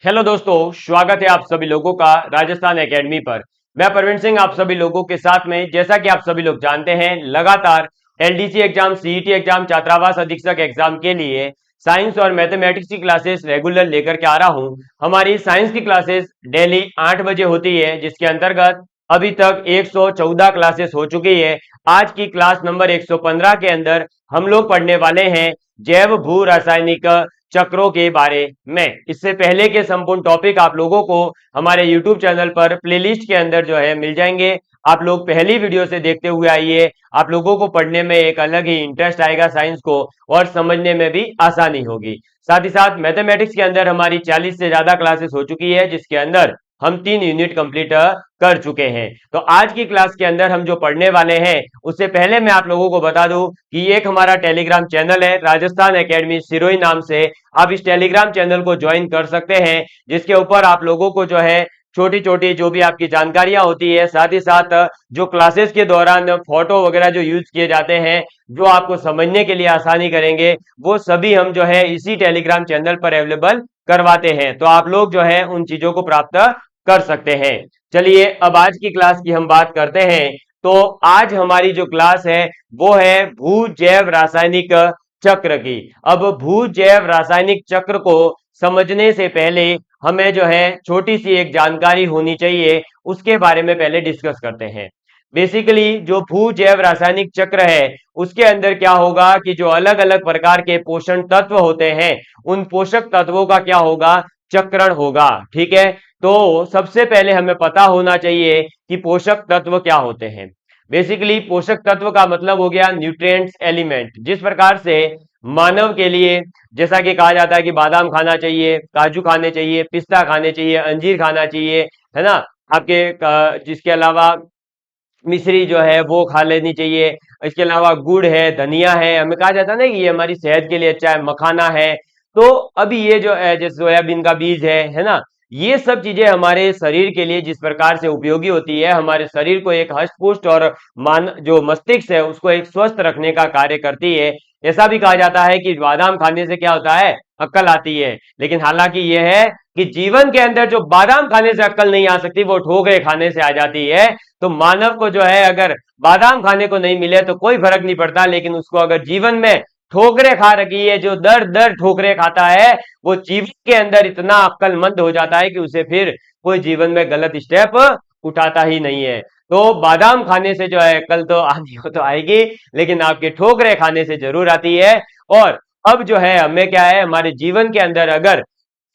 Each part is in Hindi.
हेलो दोस्तों, स्वागत है आप सभी लोगों का राजस्थान एकेडमी पर। मैं प्रवीण सिंह आप सभी लोगों के साथ में। जैसा कि आप सभी लोग जानते हैं, लगातार एलडीसी एग्जाम, सीईटी एग्जाम, छात्रावास अधीक्षक एग्जाम के लिए साइंस और मैथमेटिक्स की क्लासेस रेगुलर लेकर के आ रहा हूं। हमारी साइंस की क्लासेस डेली 8 बजे होती है, जिसके अंतर्गत अभी तक 114 क्लासेस हो चुकी है। आज की क्लास नंबर 115 के अंदर हम लोग पढ़ने वाले हैं जैव भू रासायनिक चक्रों के बारे में। इससे पहले के संपूर्ण टॉपिक आप लोगों को हमारे YouTube चैनल पर प्लेलिस्ट के अंदर जो है मिल जाएंगे। आप लोग पहली वीडियो से देखते हुए आइए, आप लोगों को पढ़ने में एक अलग ही इंटरेस्ट आएगा साइंस को, और समझने में भी आसानी होगी। साथ ही साथ मैथमेटिक्स के अंदर हमारी 40 से ज्यादा क्लासेस हो चुकी है, जिसके अंदर हम 3 यूनिट कंप्लीट कर चुके हैं। तो आज की क्लास के अंदर हम जो पढ़ने वाले हैं, उससे पहले मैं आप लोगों को बता दूं कि एक हमारा टेलीग्राम चैनल है राजस्थान एकेडमी सिरोही नाम से। आप इस टेलीग्राम चैनल को ज्वाइन कर सकते हैं, जिसके ऊपर आप लोगों को जो है छोटी छोटी जो भी आपकी जानकारियां होती है, साथ ही साथ जो क्लासेस के दौरान फोटो वगैरह जो यूज किए जाते हैं, जो आपको समझने के लिए आसानी करेंगे, वो सभी हम जो है इसी टेलीग्राम चैनल पर अवेलेबल करवाते हैं। तो आप लोग जो है उन चीजों को प्राप्त कर सकते हैं। चलिए अब आज की क्लास की हम बात करते हैं। तो आज हमारी जो क्लास है वो है भू जैव रासायनिक चक्र की। अब भू जैव रासायनिक चक्र को समझने से पहले हमें जो है छोटी सी एक जानकारी होनी चाहिए, उसके बारे में पहले डिस्कस करते हैं। बेसिकली जो भू जैव रासायनिक चक्र है, उसके अंदर क्या होगा कि जो अलग अलग प्रकार के पोषण तत्व होते हैं, उन पोषक तत्वों का क्या होगा, चक्रण होगा। ठीक है, तो सबसे पहले हमें पता होना चाहिए कि पोषक तत्व क्या होते हैं। बेसिकली पोषक तत्व का मतलब हो गया न्यूट्रिएंट्स एलिमेंट। जिस प्रकार से मानव के लिए जैसा कि कहा जाता है कि बादाम खाना चाहिए, काजू खाने चाहिए, पिस्ता खाने चाहिए, अंजीर खाना चाहिए, है ना, आपके जिसके अलावा मिश्री जो है वो खा लेनी चाहिए। इसके अलावा गुड़ है, धनिया है, हमें कहा जाता है ना कि ये हमारी सेहत के लिए अच्छा है, मखाना है। तो अभी ये जो है जैसे सोयाबीन का बीज है ना, ये सब चीजें हमारे शरीर के लिए जिस प्रकार से उपयोगी होती है, हमारे शरीर को एक हष्ट पुष्ट और मान जो मस्तिष्क है उसको एक स्वस्थ रखने का कार्य करती है। ऐसा भी कहा जाता है कि बादाम खाने से क्या होता है, अक्ल आती है। लेकिन हालांकि यह है कि जीवन के अंदर जो बादाम खाने से अक्ल नहीं आ सकती, वो ठोकरे खाने से आ जाती है। तो मानव को जो है अगर बादाम खाने को नहीं मिले तो कोई फर्क नहीं पड़ता, लेकिन उसको अगर जीवन में ठोकरे खा रखी है, जो दर दर ठोकरे खाता है, वो जीवन के अंदर इतना अक्लमंद हो जाता है कि उसे फिर कोई जीवन में गलत स्टेप उठाता ही नहीं है। तो बादाम खाने से जो है अक्ल तो आनी हो तो आएगी, लेकिन आपके ठोकरे खाने से जरूर आती है। और अब जो है हमें क्या है, हमारे जीवन के अंदर अगर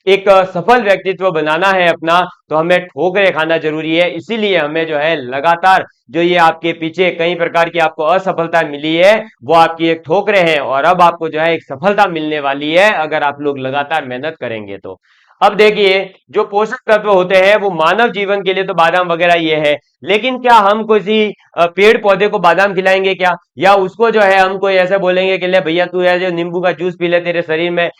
एक सफल व्यक्तित्व बनाना है अपना, तो हमें ठोकरे खाना जरूरी है। इसीलिए हमें जो है लगातार जो ये आपके पीछे कई प्रकार की आपको असफलता मिली है, वो आपकी एक ठोकरे हैं, और अब आपको जो है एक सफलता मिलने वाली है अगर आप लोग लगातार मेहनत करेंगे तो। अब देखिए, जो पोषक तत्व होते हैं वो मानव जीवन के लिए तो बादाम वगैरह ये है, लेकिन क्या हम किसी पेड़ पौधे को बादाम खिलाएंगे क्या, या उसको जो है हम कोई ऐसे बोलेंगे कि ले भैया तू है जो नींबू का जूस पी ले, तेरे शरीर में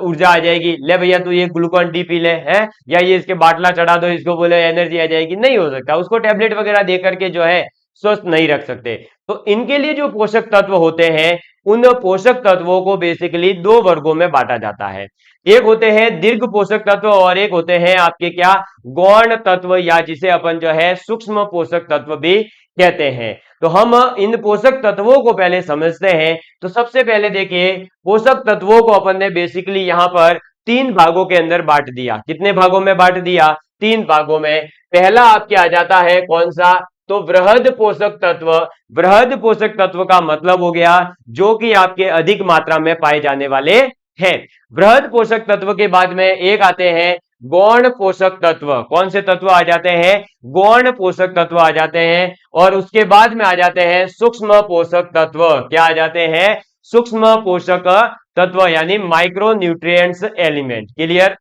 ऊर्जा आ जाएगी, ले भैया तू ये ग्लूकॉन डी पी ले, है, या ये इसके बाटला चढ़ा दो, इसको बोले एनर्जी आ जाएगी। नहीं हो सकता, उसको टेबलेट वगैरह दे करके जो है स्वस्थ नहीं रख सकते। तो इनके लिए जो पोषक तत्व होते हैं, उन पोषक तत्वों को बेसिकली दो वर्गों में बांटा जाता है। एक होते हैं दीर्घ पोषक तत्व, और एक होते हैं आपके क्या, गौण तत्व, या जिसे अपन जो है सूक्ष्म पोषक तत्व भी कहते हैं। तो हम इन पोषक तत्वों को पहले समझते हैं। तो सबसे पहले देखिए, पोषक तत्वों को अपन ने बेसिकली यहां पर 3 भागों के अंदर बांट दिया। कितने भागों में बांट दिया, 3 भागों में। पहला आपके आ जाता है कौन सा, तो वृहद पोषक तत्व। वृहद पोषक तत्व का मतलब हो गया जो कि आपके अधिक मात्रा में पाए जाने वाले हैं। वृहद पोषक तत्व के बाद में एक आते हैं गौण पोषक तत्व। कौन से तत्व आ जाते हैं, गौण पोषक तत्व आ जाते हैं। और उसके बाद में आ जाते हैं सूक्ष्म पोषक तत्व। क्या आ जाते हैं, सूक्ष्म पोषक तत्व, यानी माइक्रो न्यूट्रिएंट्स एलिमेंट। क्लियर।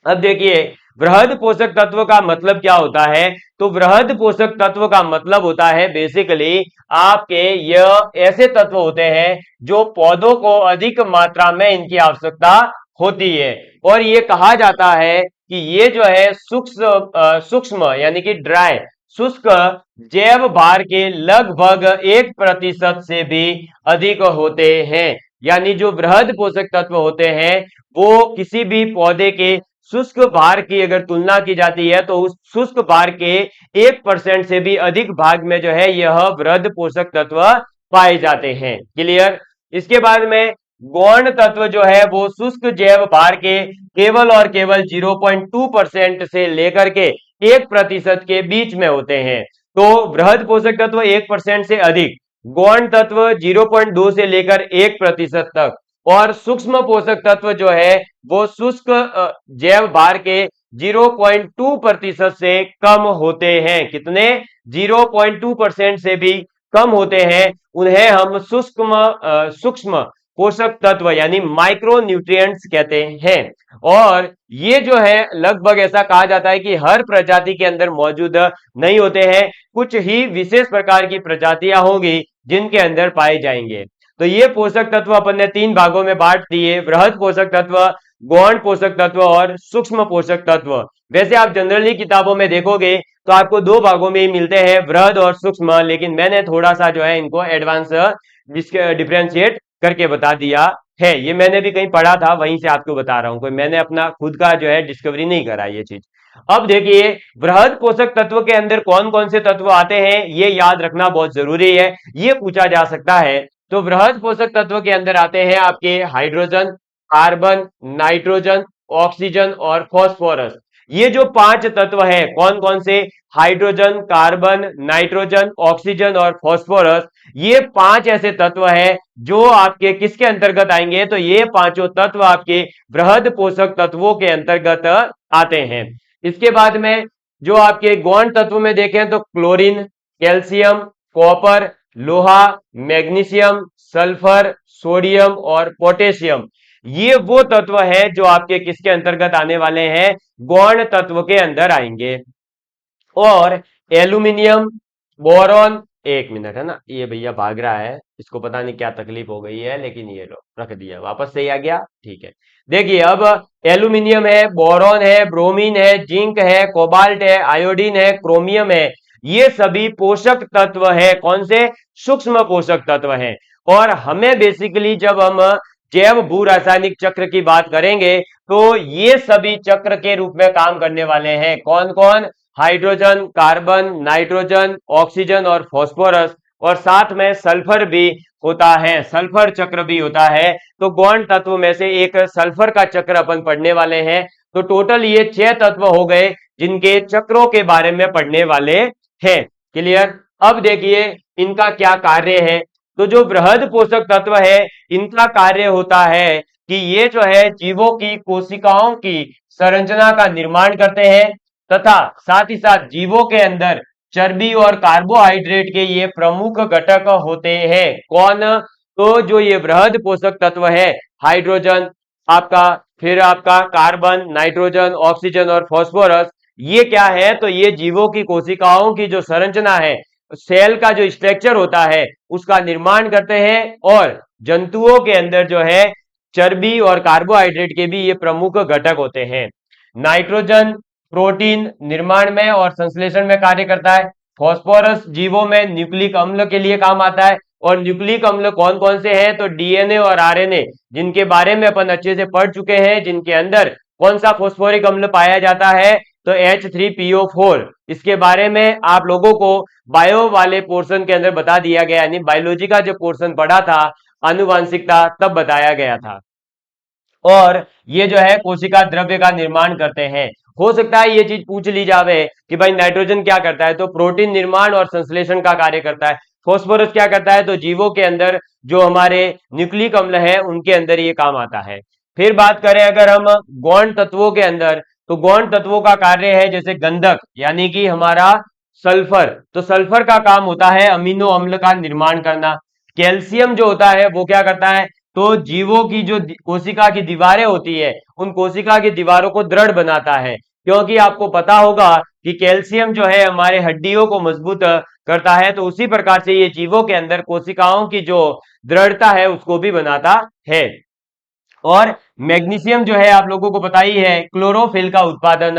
अब देखिए, वृहद पोषक तत्व का मतलब क्या होता है, तो वृहद पोषक तत्व का मतलब होता है बेसिकली आपके यह ऐसे तत्व होते हैं जो पौधों को अधिक मात्रा में इनकी आवश्यकता होती है। और ये कहा जाता है कि ये जो है सूक्ष्म यानी कि ड्राई, शुष्क जैव भार के लगभग 1% से भी अधिक होते हैं। यानी जो वृहद पोषक तत्व होते हैं वो किसी भी पौधे के शुष्क भार की अगर तुलना की जाती है तो उस शुष्क भार के 1% से भी अधिक भाग में जो है यह वृहद पोषक तत्व पाए जाते हैं। क्लियर। इसके बाद में गौण तत्व जो है वो शुष्क जैव भार के केवल और केवल 0.2% से लेकर के 1% के बीच में होते हैं। तो वृहद पोषक तत्व 1% से अधिक, गौण तत्व 0.2 से लेकर 1% तक, और सूक्ष्म पोषक तत्व जो है वो शुष्क जैव भार के 0.2% से कम होते हैं। कितने? 0.2% से भी कम होते हैं। उन्हें हम सूक्ष्म पोषक तत्व यानी माइक्रो न्यूट्रिएंट्स कहते हैं। और ये जो है लगभग ऐसा कहा जाता है कि हर प्रजाति के अंदर मौजूद नहीं होते हैं, कुछ ही विशेष प्रकार की प्रजातियां होंगी जिनके अंदर पाए जाएंगे। तो ये पोषक तत्व अपन ने 3 भागों में बांट दिए, वृहद पोषक तत्व, गौण पोषक तत्व और सूक्ष्म पोषक तत्व। वैसे आप जनरली किताबों में देखोगे तो आपको 2 भागों में ही मिलते हैं, वृहद और सूक्ष्म, लेकिन मैंने थोड़ा सा जो है इनको एडवांस डिफरेंशिएट करके बता दिया है। ये मैंने भी कहीं पढ़ा था, वहीं से आपको बता रहा हूं, कोई मैंने अपना खुद का जो है डिस्कवरी नहीं करा ये चीज। अब देखिए वृहद पोषक तत्व के अंदर कौन कौन से तत्व आते हैं ये याद रखना बहुत जरूरी है, ये पूछा जा सकता है। तो वृहद पोषक तत्व के अंदर आते हैं आपके हाइड्रोजन, कार्बन, नाइट्रोजन, ऑक्सीजन और फॉस्फोरस। ये जो 5 तत्व है, कौन कौन से? हाइड्रोजन, कार्बन, नाइट्रोजन, ऑक्सीजन और फॉस्फोरस। ये 5 ऐसे तत्व है जो आपके किसके अंतर्गत आएंगे? तो ये पांचों तत्व आपके वृहद पोषक तत्वों के अंतर्गत आते हैं। इसके बाद में जो आपके गौण तत्व में देखें तो क्लोरीन, कैल्शियम, कॉपर, लोहा, मैग्नीशियम, सल्फर, सोडियम और पोटेशियम, ये वो तत्व है जो आपके किसके अंतर्गत आने वाले हैं? गौण तत्व के अंदर आएंगे। और एल्यूमिनियम, बोरॉन, 1 मिनट है ना, ये भैया भाग रहा है, इसको पता नहीं क्या तकलीफ हो गई है, लेकिन ये लो रख दिया, वापस से ही आ गया, ठीक है। देखिए अब एल्यूमिनियम है, बोरॉन है, ब्रोमीन है, जिंक है, कोबाल्ट है, आयोडीन है, क्रोमियम है, ये सभी पोषक तत्व है। कौन से? सूक्ष्म पोषक तत्व हैं। और हमें बेसिकली जब हम जैव भू रासायनिक चक्र की बात करेंगे तो ये सभी चक्र के रूप में काम करने वाले हैं। कौन कौन? हाइड्रोजन, कार्बन, नाइट्रोजन, ऑक्सीजन और फॉस्फोरस, और साथ में सल्फर भी होता है, सल्फर चक्र भी होता है। तो गौण तत्व में से एक सल्फर का चक्र अपन पढ़ने वाले हैं। तो टोटल ये 6 तत्व हो गए जिनके चक्रों के बारे में पढ़ने वाले हैं। क्लियर। अब देखिए इनका क्या कार्य है। तो जो वृहद पोषक तत्व है इनका कार्य होता है कि ये जो है जीवों की कोशिकाओं की संरचना का निर्माण करते हैं, तथा साथ ही साथ जीवों के अंदर चर्बी और कार्बोहाइड्रेट के ये प्रमुख घटक होते हैं। कौन? तो जो ये वृहद पोषक तत्व है, हाइड्रोजन आपका, फिर आपका कार्बन, नाइट्रोजन, ऑक्सीजन और फॉस्फोरस, ये क्या है? तो ये जीवों की कोशिकाओं की जो संरचना है, सेल का जो स्ट्रक्चर होता है उसका निर्माण करते हैं। और जंतुओं के अंदर जो है चर्बी और कार्बोहाइड्रेट के भी ये प्रमुख घटक होते हैं। नाइट्रोजन प्रोटीन निर्माण में और संश्लेषण में कार्य करता है। फॉस्फोरस जीवों में न्यूक्लिक अम्ल के लिए काम आता है। और न्यूक्लिक अम्ल कौन कौन से हैं? तो डीएनए और आरएनए, जिनके बारे में अपन अच्छे से पढ़ चुके हैं, जिनके अंदर कौन सा फॉस्फोरिक अम्ल पाया जाता है? तो H3PO4। इसके बारे में आप लोगों को बायो वाले पोर्शन के अंदर बता दिया गया, यानी बायोलॉजी का जो पोर्शन पढ़ा था, आनुवांशिकता, तब बताया गया था। और ये जो है कोशिका द्रव्य का निर्माण करते हैं। हो सकता है ये चीज पूछ ली जावे कि भाई नाइट्रोजन क्या करता है? तो प्रोटीन निर्माण और संश्लेषण का कार्य करता है। फॉस्फोरस क्या करता है? तो जीवों के अंदर जो हमारे न्यूक्लिक अम्ल है उनके अंदर ये काम आता है। फिर बात करें अगर हम गौण तत्वों के अंदर, तो गौण तत्वों का कार्य है जैसे गंधक, यानी कि हमारा सल्फर, तो सल्फर का काम होता है अमीनो अम्ल का निर्माण करना। कैल्शियम जो होता है वो क्या करता है? तो जीवों की जो कोशिका की दीवारें होती है उन कोशिका की दीवारों को दृढ़ बनाता है, क्योंकि आपको पता होगा कि कैल्शियम जो है हमारे हड्डियों को मजबूत करता है। तो उसी प्रकार से ये जीवों के अंदर कोशिकाओं की जो दृढ़ता है उसको भी बनाता है। और मैग्नीशियम जो है आप लोगों को पता ही है क्लोरोफिल का उत्पादन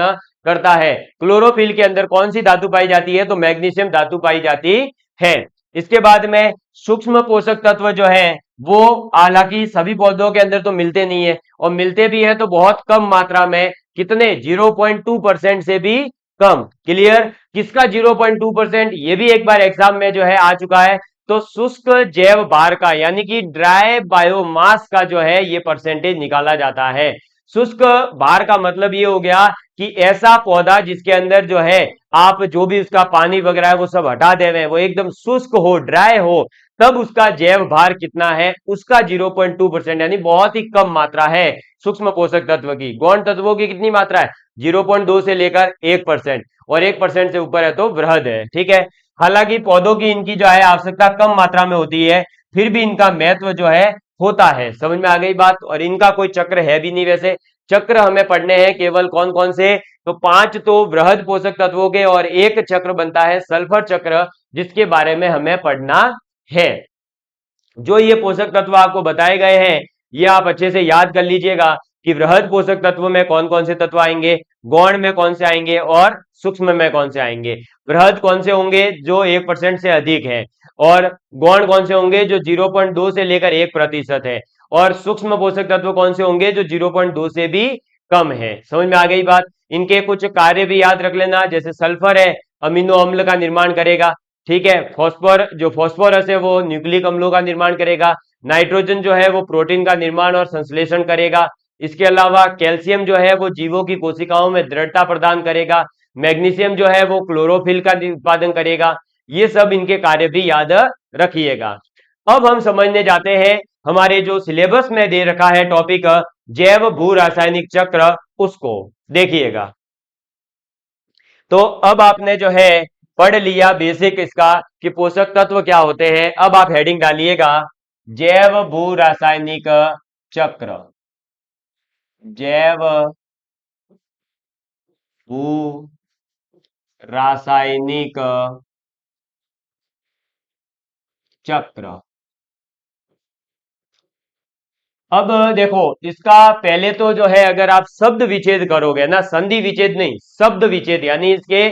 करता है। क्लोरोफिल के अंदर कौन सी धातु पाई जाती है? तो मैग्नीशियम धातु पाई जाती है। इसके बाद में सूक्ष्म पोषक तत्व जो है वो हालांकि सभी पौधों के अंदर तो मिलते नहीं है, और मिलते भी है तो बहुत कम मात्रा में, कितने 0.2% से भी कम। क्लियर? किसका 0.2%? ये भी एक बार एग्जाम में जो है आ चुका है। तो शुष्क जैव भार का यानी कि ड्राई बायोमास का जो है ये परसेंटेज निकाला जाता है। शुष्क भार का मतलब ये हो गया कि ऐसा पौधा जिसके अंदर जो है आप जो भी उसका पानी वगैरह है वो सब हटा दे रहे हैं, वो एकदम शुष्क हो, ड्राई हो, तब उसका जैव भार कितना है? उसका 0.2% यानी बहुत ही कम मात्रा है सूक्ष्म पोषक तत्व की। गौण तत्वों की कितनी मात्रा है? 0.2 से लेकर 1%, और 1% से ऊपर है तो वृहद है। ठीक है? हालांकि पौधों की इनकी जो है आवश्यकता कम मात्रा में होती है, फिर भी इनका महत्व जो है होता है। समझ में आ गई बात? और इनका कोई चक्र है भी नहीं वैसे। चक्र हमें पढ़ने हैं केवल कौन कौन से? तो 5 तो वृहद पोषक तत्वों के, और एक चक्र बनता है सल्फर चक्र, जिसके बारे में हमें पढ़ना है। जो ये पोषक तत्व आपको बताए गए हैं ये आप अच्छे से याद कर लीजिएगा कि वृहद पोषक तत्व में कौन कौन से तत्व आएंगे, गौण में कौन से आएंगे, और सूक्ष्म में कौन से आएंगे। वृहद कौन से होंगे? जो 1% से अधिक है। और गौण कौन से होंगे? जो 0.2 से लेकर 1% है। और सूक्ष्म पोषक तत्व कौन से होंगे? जो 0.2 से भी कम है। समझ में आ गई बात? इनके कुछ कार्य भी याद रख लेना। जैसे सल्फर है, अमीनो अम्ल का निर्माण करेगा। ठीक है? जो फॉस्फोरस है वो न्यूक्लिक अम्लों का निर्माण करेगा। नाइट्रोजन जो है वो प्रोटीन का निर्माण और संश्लेषण करेगा। इसके अलावा कैल्शियम जो है वो जीवों की कोशिकाओं में दृढ़ता प्रदान करेगा। मैग्नीशियम जो है वो क्लोरोफिल का उत्पादन करेगा। ये सब इनके कार्य भी याद रखिएगा। अब हम समझने जाते हैं हमारे जो सिलेबस में दे रखा है टॉपिक जैव भू रासायनिक चक्र, उसको देखिएगा। तो अब आपने जो है पढ़ लिया बेसिक इसका कि पोषक तत्व क्या होते हैं। अब आप हेडिंग डालिएगा जैव भू रासायनिक चक्र। जैव भू रासायनिक चक्र। अब देखो इसका पहले तो जो है अगर आप शब्द विच्छेद करोगे ना, संधि विच्छेद नहीं, शब्द विच्छेद, यानी इसके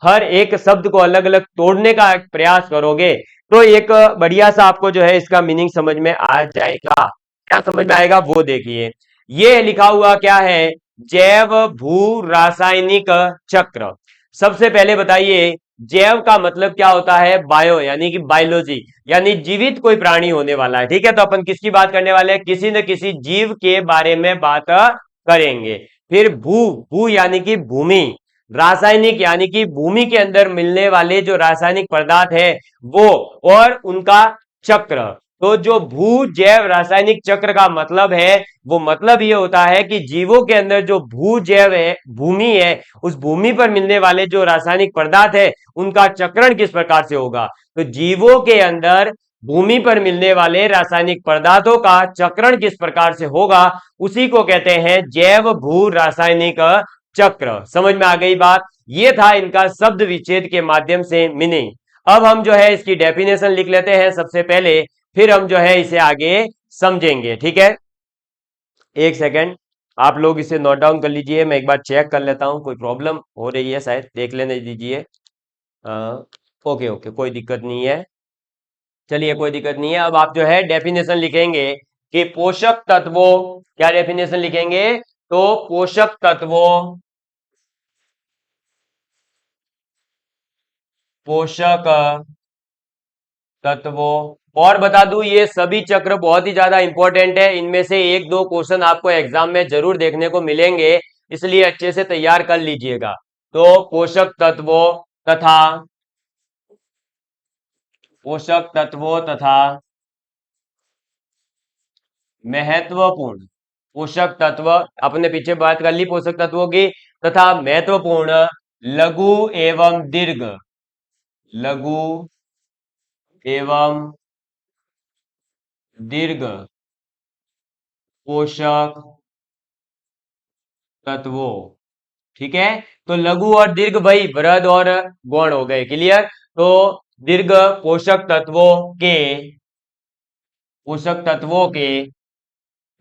हर एक शब्द को अलग अलग तोड़ने का प्रयास करोगे तो एक बढ़िया सा आपको जो है इसका मीनिंग समझ में आ जाएगा। क्या समझ में आएगा वो देखिए। ये लिखा हुआ क्या है? जैव भू रासायनिक चक्र। सबसे पहले बताइए जैव का मतलब क्या होता है? बायो यानी कि बायोलॉजी, यानी जीवित कोई प्राणी होने वाला है। ठीक है? तो अपन किसकी बात करने वाले हैं? किसी न किसी जीव के बारे में बात करेंगे। फिर भू, भू यानी कि भूमि, रासायनिक यानी कि भूमि के अंदर मिलने वाले जो रासायनिक पदार्थ है वो, और उनका चक्र। तो जो भू जैव रासायनिक चक्र का मतलब है वो मतलब ये होता है कि जीवों के अंदर जो भू जैव है, भूमि है, उस भूमि पर मिलने वाले जो रासायनिक पदार्थ है उनका चक्रण किस प्रकार से होगा। तो जीवों के अंदर भूमि पर मिलने वाले रासायनिक पदार्थों का चक्रण किस प्रकार से होगा, उसी को कहते हैं जैव भू रासायनिक चक्र। समझ में आ गई बात? ये था इनका शब्द विच्छेद के माध्यम से मीनिंग। अब हम जो है इसकी डेफिनेशन लिख लेते हैं सबसे पहले, फिर हम जो है इसे आगे समझेंगे। ठीक है? एक सेकेंड, आप लोग इसे नोट डाउन कर लीजिए, मैं एक बार चेक कर लेता हूं, कोई प्रॉब्लम हो रही है शायद, देख लेने दीजिए। ओके ओके, कोई दिक्कत नहीं है। चलिए कोई दिक्कत नहीं है। अब आप जो है डेफिनेशन लिखेंगे कि पोषक तत्वों, क्या डेफिनेशन लिखेंगे? तो पोषक तत्वों, पोषक तत्वों, और बता दूं ये सभी चक्र बहुत ही ज्यादा इंपॉर्टेंट है, इनमें से एक दो क्वेश्चन आपको एग्जाम में जरूर देखने को मिलेंगे, इसलिए अच्छे से तैयार कर लीजिएगा। तो पोषक तत्वों तथा, पोषक तत्वों तथा महत्वपूर्ण, पोषक तत्व अपने पीछे बात कर ली पोषक तत्वों की, तथा महत्वपूर्ण लघु एवं दीर्घ, लघु एवं दीर्घ पोषक तत्वों। ठीक है? तो लघु और दीर्घ भाई वृहद और गौण हो गए। क्लियर? तो दीर्घ पोषक तत्वों के, पोषक तत्वों के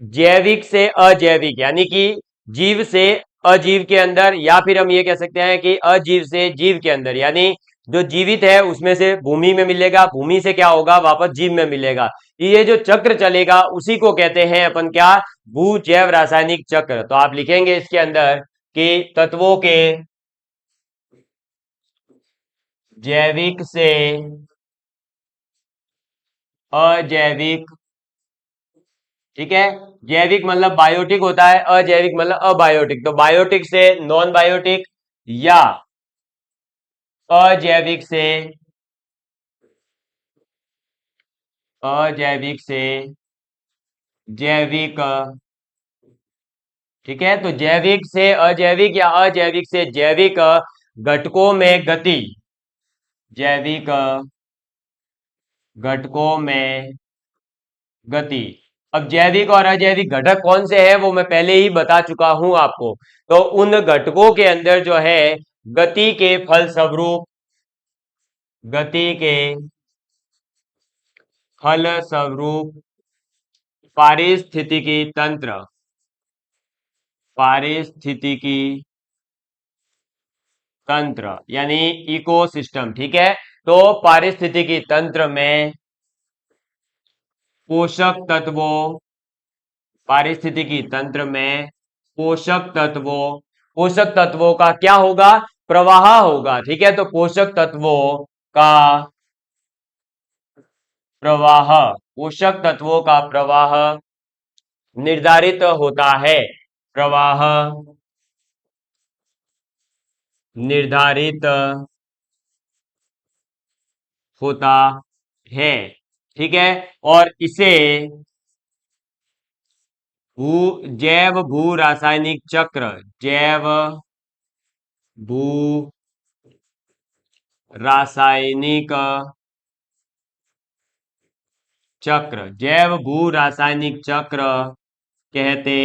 जैविक से अजैविक, यानी कि जीव से अजीव के अंदर, या फिर हम ये कह सकते हैं कि अजीव से जीव के अंदर, यानी जो जीवित है उसमें से भूमि में मिलेगा, भूमि से क्या होगा वापस जीव में मिलेगा, ये जो चक्र चलेगा उसी को कहते हैं अपन क्या? भू जैव रासायनिक चक्र। तो आप लिखेंगे इसके अंदर कि तत्वों के जैविक से अजैविक, ठीक है, जैविक मतलब बायोटिक होता है, अजैविक मतलब अबायोटिक, तो बायोटिक से नॉन बायोटिक या अजैविक से जैविक, ठीक है, तो जैविक से अजैविक या अजैविक से जैविक घटकों में गति, जैविक घटकों में गति। अब जैविक और अजैविक घटक कौन से हैं वो मैं पहले ही बता चुका हूं आपको। तो उन घटकों के अंदर जो है गति के फलस्वरूप, गति के फलस्वरूप पारिस्थितिकी तंत्र, पारिस्थितिकी तंत्र यानी इकोसिस्टम, ठीक है, तो पारिस्थितिकी तंत्र में पोषक तत्वों, पारिस्थितिकी तंत्र में पोषक तत्वों का क्या होगा, प्रवाह होगा, ठीक है, तो पोषक तत्वों का प्रवाह, पोषक तत्वों का प्रवाह निर्धारित होता है, प्रवाह निर्धारित होता है, ठीक है, और इसे जैव भू रासायनिक चक्र, जैव भू रासायनिक चक्र, जैव भू रासायनिक चक्र कहते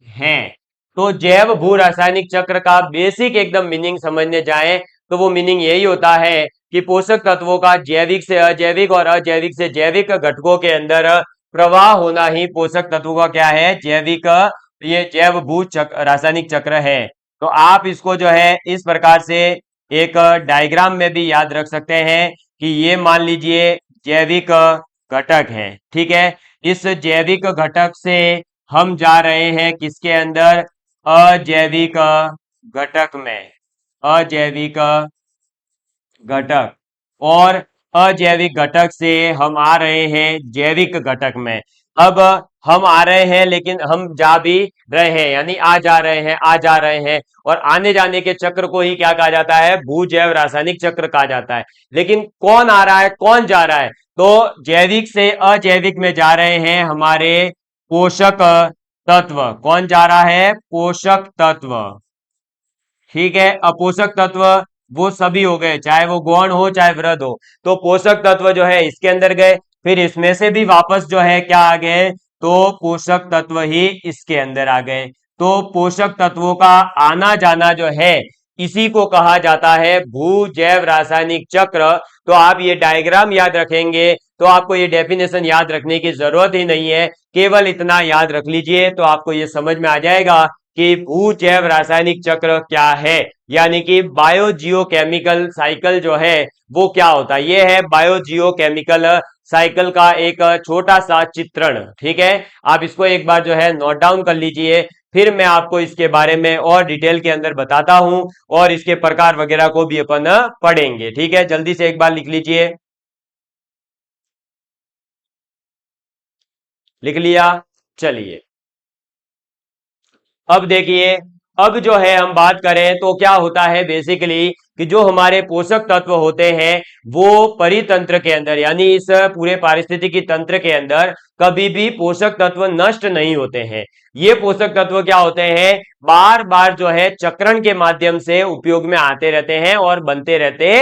हैं। तो जैव भू रासायनिक चक्र का बेसिक एकदम मीनिंग समझने जाएं तो वो मीनिंग यही होता है कि पोषक तत्वों का जैविक से अजैविक और अजैविक से जैविक घटकों के अंदर प्रवाह होना ही पोषक तत्वों का क्या है, जैविक, ये जैव भू रासायनिक चक्र है। तो आप इसको जो है इस प्रकार से एक डायग्राम में भी याद रख सकते हैं कि ये मान लीजिए जैविक घटक है, ठीक है, इस जैविक घटक से हम जा रहे हैं किसके अंदर, अजैविक घटक में, अजैविक घटक, और अजैविक घटक से हम आ रहे हैं जैविक घटक में। अब हम आ रहे हैं लेकिन हम जा भी रहे हैं, यानी आ जा रहे हैं, आ जा रहे हैं, और आने जाने के चक्र को ही क्या कहा जाता है, भू जैव रासायनिक चक्र कहा जाता है। लेकिन कौन आ रहा है, कौन जा रहा है, तो जैविक से अजैविक में जा रहे हैं हमारे पोषक तत्व, कौन जा रहा है, पोषक तत्व, ठीक है, अपोषक तत्व वो सभी हो गए, चाहे वो गौण हो चाहे वृद्ध हो, तो पोषक तत्व जो है इसके अंदर गए, फिर इसमें से भी वापस जो है क्या आ गए, तो पोषक तत्व ही इसके अंदर आ गए। तो पोषक तत्वों का आना जाना जो है इसी को कहा जाता है भू जैव रासायनिक चक्र। तो आप ये डायग्राम याद रखेंगे तो आपको ये डेफिनेशन याद रखने की जरूरत ही नहीं है, केवल इतना याद रख लीजिए तो आपको ये समझ में आ जाएगा कि भू जैव रासायनिक चक्र क्या है, यानी कि बायो जियो केमिकल साइकिल जो है वो क्या होता है, ये है बायो जियो केमिकल साइकिल का एक छोटा सा चित्रण, ठीक है, आप इसको एक बार जो है नोट डाउन कर लीजिए, फिर मैं आपको इसके बारे में और डिटेल के अंदर बताता हूं और इसके प्रकार वगैरह को भी अपन पढ़ेंगे, ठीक है, जल्दी से एक बार लिख लीजिए, लिख लिया, चलिए अब देखिए, अब जो है हम बात करें तो क्या होता है बेसिकली कि जो हमारे पोषक तत्व होते हैं वो परितंत्र के अंदर यानी इस पूरे पारिस्थितिकी तंत्र के अंदर कभी भी पोषक तत्व नष्ट नहीं होते हैं। ये पोषक तत्व क्या होते हैं, बार बार जो है चक्रण के माध्यम से उपयोग में आते रहते हैं और बनते रहते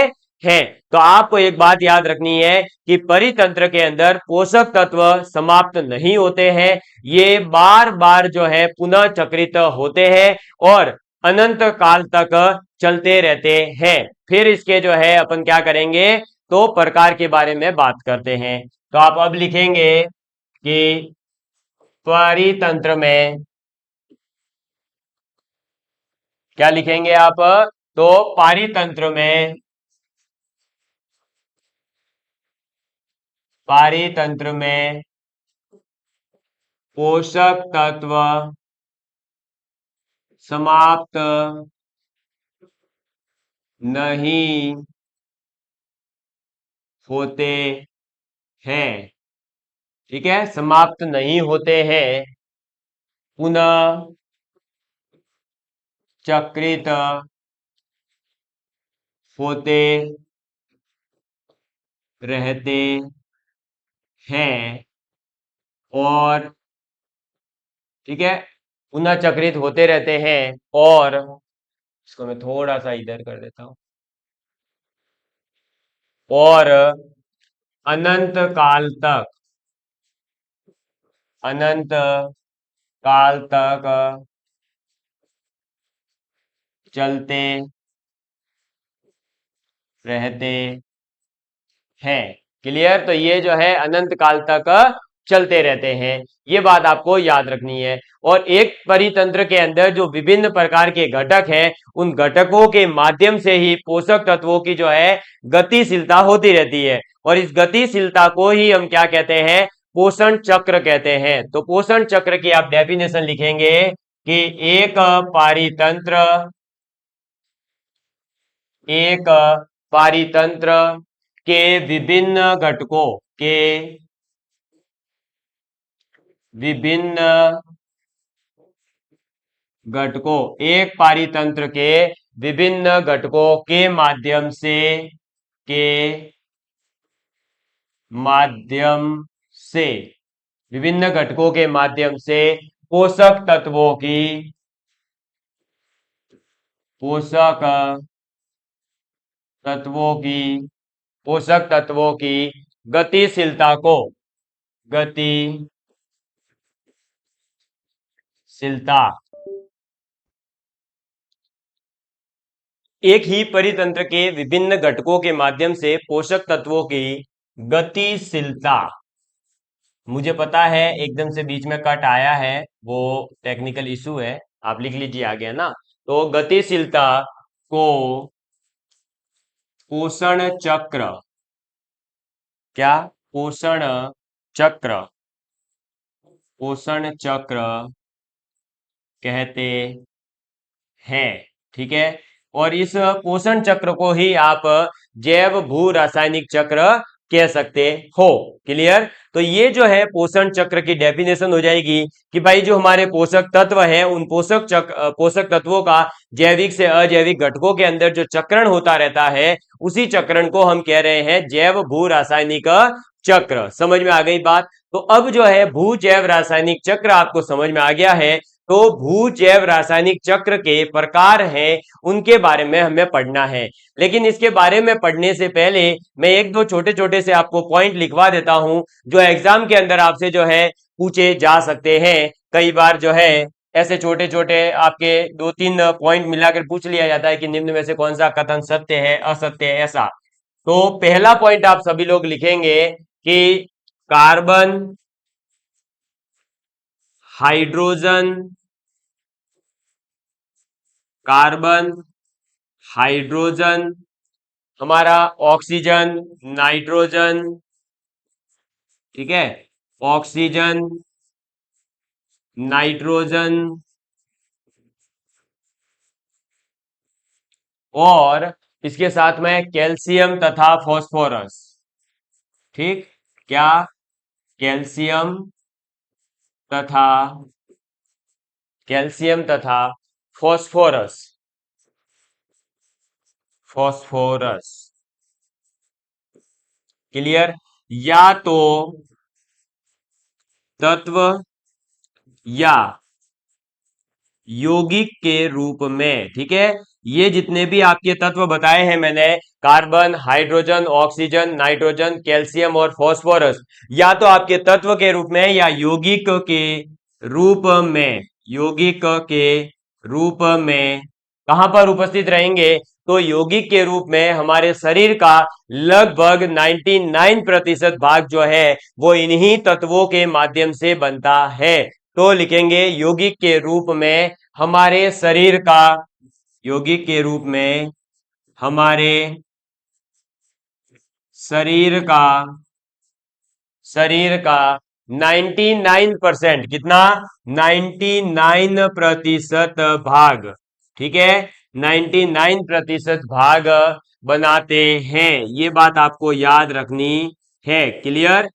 हैं। तो आपको एक बात याद रखनी है कि परितंत्र के अंदर पोषक तत्व समाप्त नहीं होते हैं, ये बार बार जो है पुनः चक्रित होते हैं और अनंत काल तक चलते रहते हैं। फिर इसके जो है अपन क्या करेंगे, तो प्रकार के बारे में बात करते हैं। तो आप अब लिखेंगे कि परितंत्र में, क्या लिखेंगे आप, तो पारितंत्र में, पारितंत्र में पोषक तत्व समाप्त नहीं होते हैं। ठीक है, समाप्त नहीं होते हैं, पुनः चक्रित होते रहते हैं। और ठीक है, पुनः चक्रित होते रहते हैं। और इसको मैं थोड़ा सा इधर कर देता हूं। और अनंत काल तक, अनंत काल तक चलते रहते हैं। क्लियर? तो ये जो है अनंत काल तक चलते रहते हैं, ये बात आपको याद रखनी है। और एक परितंत्र के अंदर जो विभिन्न प्रकार के घटक हैं, उन घटकों के माध्यम से ही पोषक तत्वों की जो है गतिशीलता होती रहती है। और इस गतिशीलता को ही हम क्या कहते हैं? पोषण चक्र कहते हैं। तो पोषण चक्र की आप डेफिनेशन लिखेंगे कि एक पारितंत्र, एक पारितंत्र के विभिन्न घटकों के, विभिन्न घटकों, एक पारितंत्र के विभिन्न घटकों के माध्यम से, के माध्यम से, विभिन्न घटकों के माध्यम से पोषक तत्वों की, पोषक तत्वों की, पोषक तत्वों की गतिशीलता को, गतिशीलता, एक ही परितंत्र के विभिन्न घटकों के माध्यम से पोषक तत्वों की गतिशीलता। मुझे पता है एकदम से बीच में कट आया है, वो टेक्निकल इशू है, आप लिख लीजिए, आ गया ना? तो गतिशीलता को पोषण चक्र, क्या? पोषण चक्र, पोषण चक्र कहते हैं। ठीक है, और इस पोषण चक्र को ही आप जैव भू रासायनिक चक्र कह सकते हो। क्लियर? तो ये जो है पोषण चक्र की डेफिनेशन हो जाएगी कि भाई जो हमारे पोषक तत्व है, उन पोषक तत्वों का जैविक से अजैविक घटकों के अंदर जो चक्रण होता रहता है, उसी चक्रण को हम कह रहे हैं जैव भू रासायनिक चक्र। समझ में आ गई बात? तो अब जो है भू जैव रासायनिक चक्र आपको समझ में आ गया है। तो भू जैव रासायनिक चक्र के प्रकार हैं, उनके बारे में हमें पढ़ना है। लेकिन इसके बारे में पढ़ने से पहले मैं एक दो छोटे छोटे से आपको पॉइंट लिखवा देता हूं, जो एग्जाम के अंदर आपसे जो है पूछे जा सकते हैं। कई बार जो है ऐसे छोटे छोटे आपके दो तीन पॉइंट मिलाकर पूछ लिया जाता है कि निम्न में से कौन सा कथन सत्य है, असत्य है, ऐसा। तो पहला पॉइंट आप सभी लोग लिखेंगे कि कार्बन, हाइड्रोजन, कार्बन, हाइड्रोजन, हमारा ऑक्सीजन, नाइट्रोजन, ठीक है, ऑक्सीजन, नाइट्रोजन, और इसके साथ में कैल्शियम तथा फॉस्फोरस। ठीक, क्या? कैल्शियम तथा, कैल्शियम तथा फॉस्फोरस, फॉस्फोरस। क्लियर? या तो तत्व या यौगिक के रूप में। ठीक है, ये जितने भी आपके तत्व बताए हैं मैंने, carbon, hydrogen, oxygen, nitrogen, calcium और फॉस्फोरस, या तो आपके तत्व के रूप में या यौगिक के रूप में, यौगिक के रूप में कहां पर उपस्थित रहेंगे? तो यौगिक के रूप में हमारे शरीर का लगभग 99% भाग जो है वो इन्हीं तत्वों के माध्यम से बनता है। तो लिखेंगे यौगिक के रूप में हमारे शरीर का, यौगिक के रूप में हमारे शरीर का, शरीर का 99%, कितना? 99% भाग, ठीक है, 99% भाग बनाते हैं। ये बात आपको याद रखनी है। क्लियर?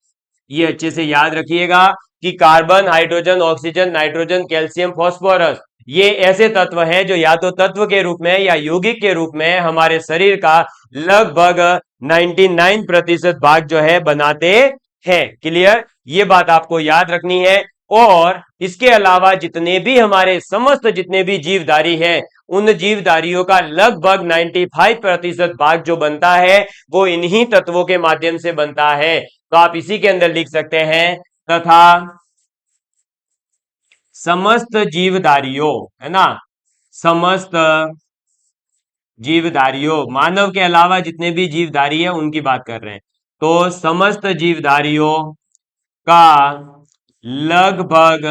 ये अच्छे से याद रखिएगा कि carbon, hydrogen, oxygen, nitrogen, calcium, phosphorus, ये ऐसे तत्व हैं जो या तो तत्व के रूप में या यौगिक के रूप में हमारे शरीर का लगभग 99% भाग जो है बनाते हैं। क्लियर? ये बात आपको याद रखनी है। और इसके अलावा जितने भी हमारे समस्त जितने भी जीवधारी हैं, उन जीवधारियों का लगभग 95% भाग जो बनता है वो इन्हीं तत्वों के माध्यम से बनता है। तो आप इसी के अंदर लिख सकते हैं, तथा समस्त जीवधारियों, है ना, समस्त जीवधारियों, मानव के अलावा जितने भी जीवधारी है उनकी बात कर रहे हैं। तो समस्त जीवधारियों का लगभग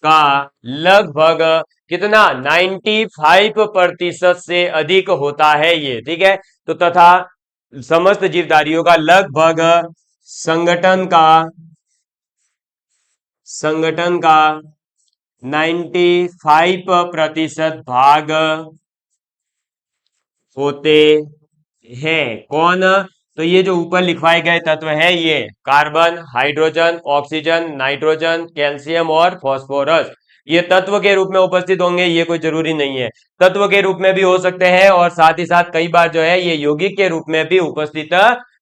का लगभग कितना? 95% से अधिक होता है ये, ठीक है। तो तथा समस्त जीवधारियों का लगभग संगठन का संगठन का 95% भाग होते हैं। कौन? तो ये जो ऊपर लिखवाए गए तत्व है, ये carbon, hydrogen, oxygen, nitrogen, calcium और फास्फोरस, ये तत्व के रूप में उपस्थित होंगे। ये कोई जरूरी नहीं है, तत्व के रूप में भी हो सकते हैं और साथ ही साथ कई बार जो है ये यौगिक के रूप में भी उपस्थित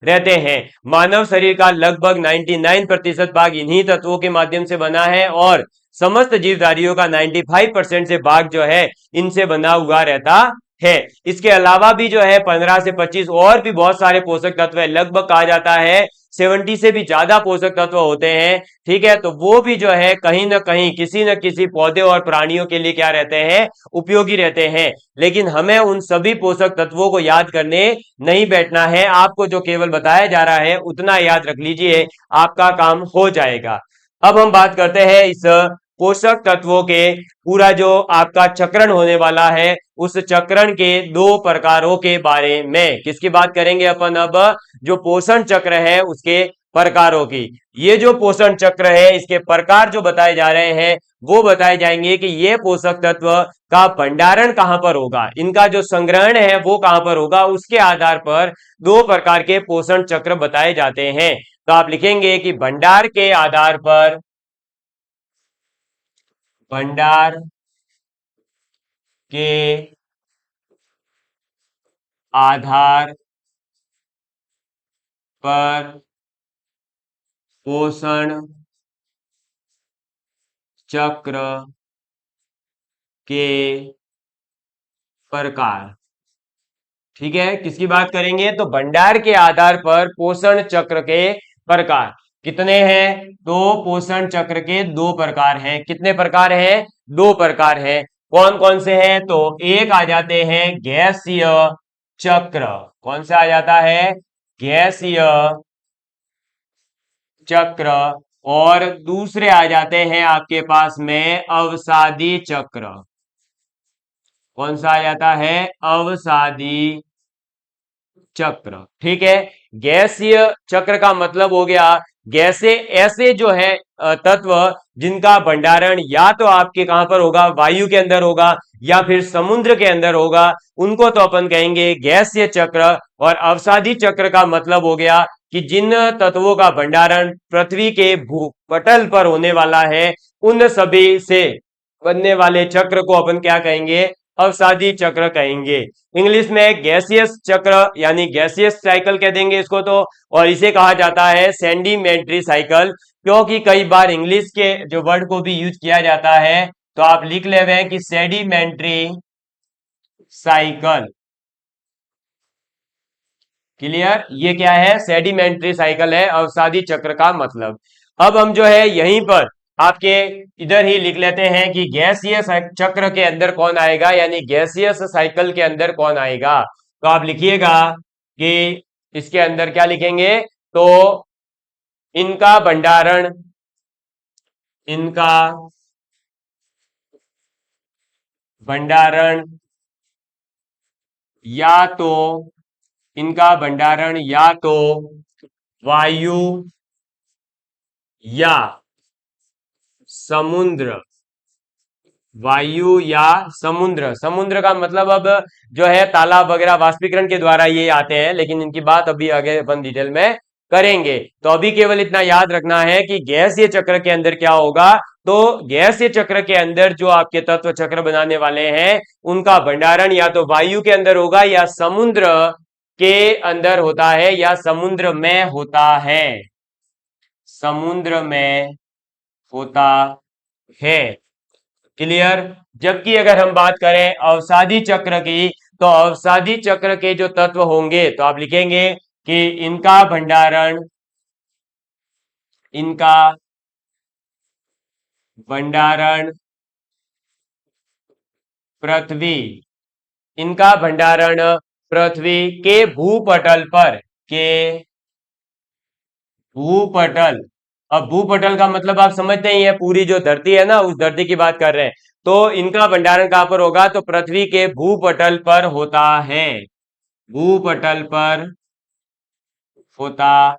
रहते हैं। मानव शरीर का लगभग 99% भाग इन्हीं तत्वों के माध्यम से बना है और समस्त जीवधारियों का 95% से भाग जो है इनसे बना हुआ रहता है। इसके अलावा भी जो है 15 से 25 और भी बहुत सारे पोषक तत्व है, लगभग कहा जाता है 70 से भी ज्यादा पोषक तत्व होते हैं, ठीक है। तो वो भी जो है कहीं ना कहीं किसी न किसी पौधे और प्राणियों के लिए क्या रहते हैं? उपयोगी रहते हैं। लेकिन हमें उन सभी पोषक तत्वों को याद करने नहीं बैठना है, आपको जो केवल बताया जा रहा है उतना याद रख लीजिए, आपका काम हो जाएगा। अब हम बात करते हैं इस पोषक तत्वों के पूरा जो आपका चक्रण होने वाला है, उस चक्रण के दो प्रकारों के बारे में। किसकी बात करेंगे अपन? अब जो पोषण चक्र है उसके प्रकारों की। ये जो पोषण चक्र है इसके प्रकार जो बताए जा रहे हैं वो बताए जाएंगे कि ये पोषक तत्व का भंडारण कहां पर होगा, इनका जो संग्रहण है वो कहां पर होगा, उसके आधार पर दो प्रकार के पोषण चक्र बताए जाते हैं। तो आप लिखेंगे कि भंडार के आधार पर पोषण चक्र के प्रकार, ठीक है। किसकी बात करेंगे? तो भंडार के आधार पर पोषण चक्र के प्रकार कितने हैं? तो पोषण चक्र के दो प्रकार हैं। कितने प्रकार हैं? दो प्रकार हैं। कौन कौन से हैं? तो एक आ जाते हैं गैसीय चक्र। कौन सा आ जाता है? गैसीय चक्र। और दूसरे आ जाते हैं आपके पास में अवसादी चक्र। कौन सा आ जाता है? अवसादी चक्र, ठीक है। गैसीय चक्र का मतलब हो गया गैसे ऐसे जो है तत्व जिनका भंडारण या तो आपके कहां पर होगा? वायु के अंदर होगा या फिर समुद्र के अंदर होगा, उनको तो अपन कहेंगे गैसीय चक्र। और अवसादी चक्र का मतलब हो गया कि जिन तत्वों का भंडारण पृथ्वी के भूपटल पर होने वाला है, उन सभी से बनने वाले चक्र को अपन क्या कहेंगे? अवसादी चक्र कहेंगे। इंग्लिश में गैसियस चक्र यानी गैसियस साइकिल कह देंगे इसको तो। और इसे कहा जाता है सेंडिमेंट्री साइकिल, क्योंकि कई बार इंग्लिश के जो वर्ड को भी यूज किया जाता है। तो आप लिख ले हुए हैं कि सेडिमेंट्री साइकिल। क्लियर? ये क्या है? सेडिमेंट्री साइकिल है अवसादी चक्र का मतलब। अब हम जो है यहीं पर आपके इधर ही लिख लेते हैं कि गैसीय चक्र के अंदर कौन आएगा, यानी गैसीय साइकिल के अंदर कौन आएगा। तो आप लिखिएगा कि इसके अंदर क्या लिखेंगे? तो इनका भंडारण इनका भंडारण या तो इनका भंडारण या तो वायु या समुद्र, वायु या समुद्र। समुद्र का मतलब अब जो है तालाब वगैरह वाष्पीकरण के द्वारा ये आते हैं, लेकिन इनकी बात अभी आगे अपन डिटेल में करेंगे। तो अभी केवल इतना याद रखना है कि गैसीय चक्र के अंदर क्या होगा। तो गैसीय चक्र के अंदर जो आपके तत्व चक्र बनाने वाले हैं उनका भंडारण या तो वायु के अंदर होगा या समुद्र के अंदर होता है या समुद्र में होता है, समुद्र में होता है। क्लियर। जबकि अगर हम बात करें अवसादी चक्र की, तो अवसादी चक्र के जो तत्व होंगे तो आप लिखेंगे कि इनका भंडारण पृथ्वी, इनका भंडारण पृथ्वी के भूपटल पर, के भूपटल। अब भूपटल का मतलब आप समझते ही हैं, पूरी जो धरती है ना उस धरती की बात कर रहे हैं। तो इनका भंडारण कहां पर होगा, तो पृथ्वी के भूपटल पर होता है, भूपटल पर होता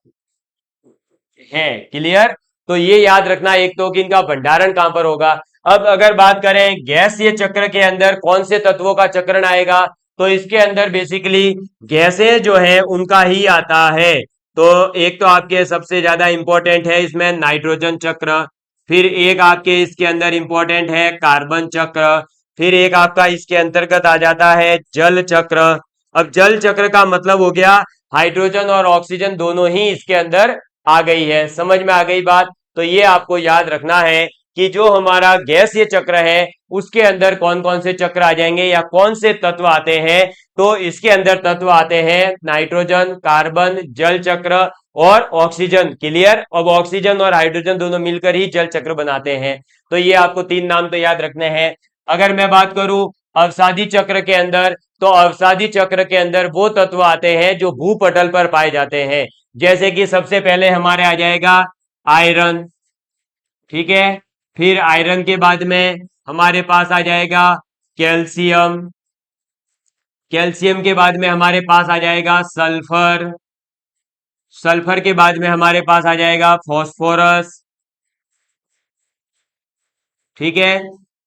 है। क्लियर। तो ये याद रखना एक तो कि इनका भंडारण कहां पर होगा। अब अगर बात करें गैसीय चक्र के अंदर कौन से तत्वों का चक्रण आएगा, तो इसके अंदर बेसिकली गैसें जो है उनका ही आता है। तो एक तो आपके सबसे ज्यादा इंपॉर्टेंट है इसमें नाइट्रोजन चक्र, फिर एक आपके इसके अंदर इंपॉर्टेंट है कार्बन चक्र, फिर एक आपका इसके अंतर्गत आ जाता है जल चक्र। अब जल चक्र का मतलब हो गया हाइड्रोजन और ऑक्सीजन दोनों ही इसके अंदर आ गई है। समझ में आ गई बात। तो ये आपको याद रखना है कि जो हमारा गैसीय चक्र है उसके अंदर कौन कौन से चक्र आ जाएंगे या कौन से तत्व आते हैं। तो इसके अंदर तत्व आते हैं नाइट्रोजन, कार्बन, जल चक्र और ऑक्सीजन। क्लियर। अब ऑक्सीजन और हाइड्रोजन दोनों मिलकर ही जल चक्र बनाते हैं। तो ये आपको तीन नाम तो याद रखने हैं। अगर मैं बात करूं अवसादी चक्र के अंदर, तो अवसादी चक्र के अंदर वो तत्व आते हैं जो भूपटल पर पाए जाते हैं। जैसे कि सबसे पहले हमारे आ जाएगा आयरन, ठीक है। फिर आयरन के बाद में हमारे पास आ जाएगा कैल्शियम, कैल्शियम के बाद में हमारे पास आ जाएगा सल्फर, सल्फर के बाद में हमारे पास आ जाएगा फॉस्फोरस, ठीक है।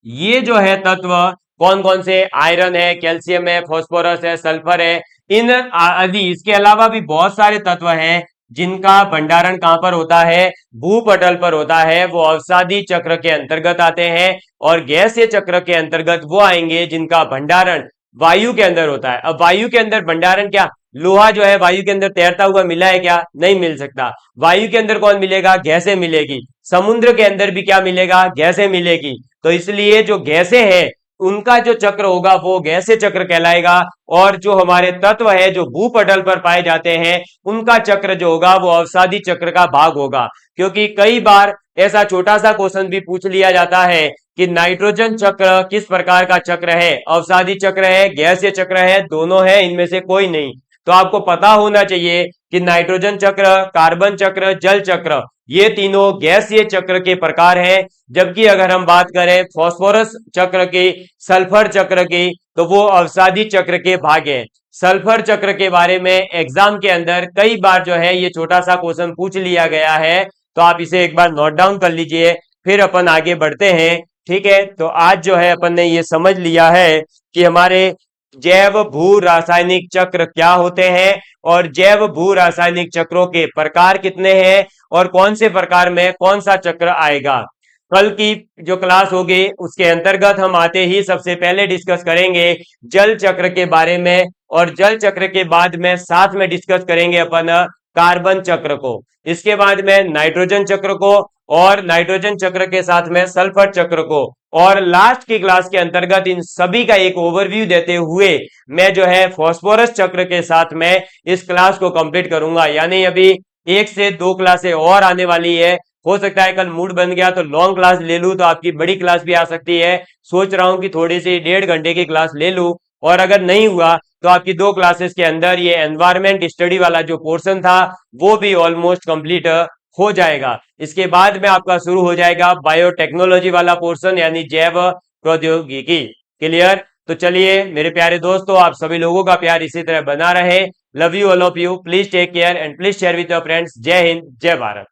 ये जो है तत्व कौन कौन से, आयरन है, कैल्शियम है, फॉस्फोरस है, सल्फर है, इन आदि इसके अलावा भी बहुत सारे तत्व हैं जिनका भंडारण कहां पर होता है, भूपटल पर होता है। वो अवसादी चक्र के अंतर्गत आते हैं और गैसीय चक्र के अंतर्गत वो आएंगे जिनका भंडारण वायु के अंदर होता है। अब वायु के अंदर भंडारण क्या, लोहा जो है वायु के अंदर तैरता हुआ मिला है क्या, नहीं मिल सकता। वायु के अंदर कौन मिलेगा, गैसें मिलेगी। समुद्र के अंदर भी क्या मिलेगा, गैसें मिलेगी। तो इसलिए जो गैसें हैं उनका जो चक्र होगा वो गैसीय चक्र कहलाएगा। और जो हमारे तत्व है जो भूपटल पर पाए जाते हैं उनका चक्र जो होगा वो अवसादी चक्र का भाग होगा। क्योंकि कई बार ऐसा छोटा सा क्वेश्चन भी पूछ लिया जाता है कि नाइट्रोजन चक्र किस प्रकार का चक्र है, अवसादी चक्र है, गैसीय चक्र है, दोनों है, इनमें से कोई नहीं। तो आपको पता होना चाहिए कि नाइट्रोजन चक्र, कार्बन चक्र, जल चक्र ये तीनों गैसीय चक्र के प्रकार हैं। जबकि अगर हम बात करें फास्फोरस चक्र की, सल्फर चक्र की, तो वो अवसादी चक्र के भाग हैं। सल्फर चक्र के बारे में एग्जाम के अंदर कई बार जो है ये छोटा सा क्वेश्चन पूछ लिया गया है, तो आप इसे एक बार नोट डाउन कर लीजिए, फिर अपन आगे बढ़ते हैं। ठीक है। तो आज जो है अपन ने ये समझ लिया है कि हमारे जैव भू रासायनिक चक्र क्या होते हैं और जैव भू रासायनिक चक्रों के प्रकार कितने हैं और कौन से प्रकार में कौन सा चक्र आएगा। कल की जो क्लास होगी उसके अंतर्गत हम आते ही सबसे पहले डिस्कस करेंगे जल चक्र के बारे में, और जल चक्र के बाद में साथ में डिस्कस करेंगे अपन कार्बन चक्र को, इसके बाद में नाइट्रोजन चक्र को, और नाइट्रोजन चक्र के साथ में सल्फर चक्र को, और लास्ट की क्लास के अंतर्गत इन सभी का एक ओवरव्यू देते हुए मैं जो है फास्फोरस चक्र के साथ में इस क्लास को कंप्लीट करूंगा। यानी अभी 1 से 2 क्लासें और आने वाली है। हो सकता है कल मूड बन गया तो लॉन्ग क्लास ले लूं, तो आपकी बड़ी क्लास भी आ सकती है। सोच रहा हूं कि थोड़ी सी 1.5 घंटे की क्लास ले लूं, और अगर नहीं हुआ तो आपकी 2 क्लासेस के अंदर ये एनवायरमेंट स्टडी वाला जो पोर्शन था वो भी ऑलमोस्ट कंप्लीट हो जाएगा। इसके बाद में आपका शुरू हो जाएगा बायोटेक्नोलॉजी वाला पोर्शन, यानी जैव प्रौद्योगिकी। क्लियर। तो चलिए मेरे प्यारे दोस्तों, आप सभी लोगों का प्यार इसी तरह बना रहे। Love you all of you, please take care and please share with your friends. जय हिंद, जय भारत।